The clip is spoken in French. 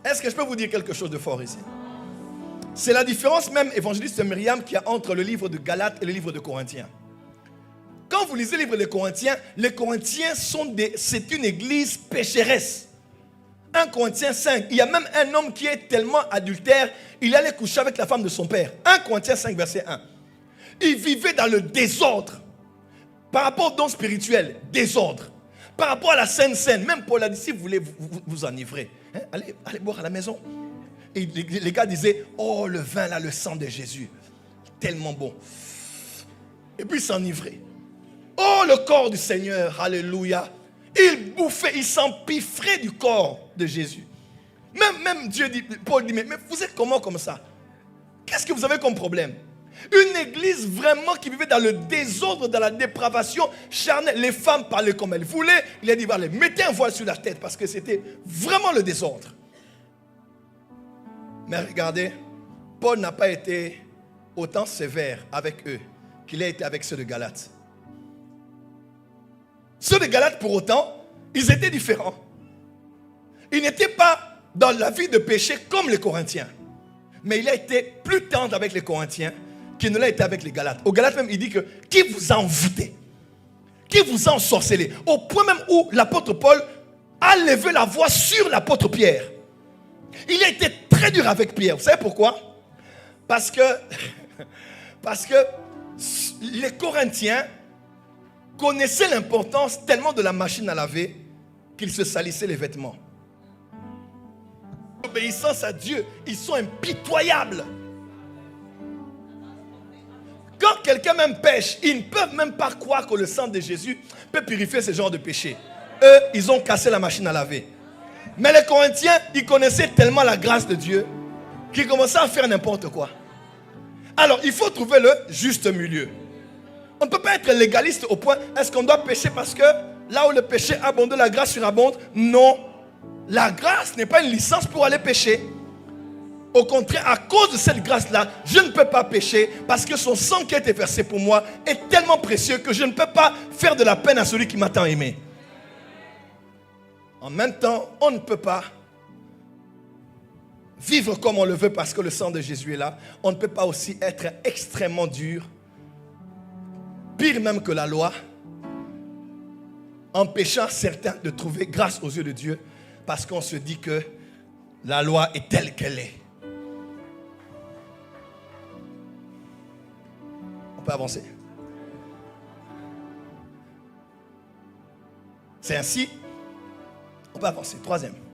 Est-ce que je peux vous dire quelque chose de fort ici? C'est la différence même, évangéliste Myriam, qu'il y a entre le livre de Galates et le livre de Corinthiens. Quand vous lisez le livre des Corinthiens, les Corinthiens c'est une église pécheresse. 1 Corinthiens 5, il y a même un homme qui est tellement adultère, il allait coucher avec la femme de son père. 1 Corinthiens 5, verset 1. Il vivait dans le désordre. Par rapport au don spirituel, désordre. Par rapport à la Sainte Seine, même Paul a dit, si vous voulez vous enivrer, hein, allez boire à la maison. Et les gars disaient, oh le vin là, le sang de Jésus, tellement bon. Et puis s'enivrer. Oh le corps du Seigneur, alléluia. Il bouffait, il s'empiffrait du corps de Jésus. Même Dieu dit, Paul dit, mais vous êtes comment comme ça? Qu'est-ce que vous avez comme problème? Une église vraiment qui vivait dans le désordre, dans la dépravation charnelle. Les femmes parlaient comme elles voulaient. Il a dit, allez, mettez un voile sur la tête parce que c'était vraiment le désordre. Mais regardez, Paul n'a pas été autant sévère avec eux qu'il a été avec ceux de Galates. Ceux de Galates, pour autant, ils étaient différents. Ils n'étaient pas dans la vie de péché comme les Corinthiens. Mais il a été plus tendre avec les Corinthiens qu'il ne l'a été avec les Galates. Aux Galates même, il dit que qui vous a envoûté, qui vous a ensorcelé, au point même où l'apôtre Paul a levé la voix sur l'apôtre Pierre. Il a été très dur avec Pierre. Vous savez pourquoi? Parce que les Corinthiens connaissaient l'importance tellement de la machine à laver qu'ils se salissaient les vêtements. Obéissance à Dieu, ils sont impitoyables. Quand quelqu'un même pêche, ils ne peuvent même pas croire que le sang de Jésus peut purifier ce genre de péché. Eux, ils ont cassé la machine à laver. Mais les Corinthiens, ils connaissaient tellement la grâce de Dieu qu'ils commençaient à faire n'importe quoi. Alors, il faut trouver le juste milieu. On ne peut pas être légaliste au point, est-ce qu'on doit pécher parce que là où le péché abonde, la grâce surabonde? Non. La grâce n'est pas une licence pour aller pécher. Au contraire, à cause de cette grâce-là, je ne peux pas pécher parce que son sang qui a été versé pour moi est tellement précieux que je ne peux pas faire de la peine à celui qui m'a tant aimé. En même temps, on ne peut pas vivre comme on le veut parce que le sang de Jésus est là. On ne peut pas aussi être extrêmement dur, pire même que la loi, empêchant certains de trouver grâce aux yeux de Dieu parce qu'on se dit que la loi est telle qu'elle est. On peut avancer. C'est ainsi. On peut avancer. Troisième.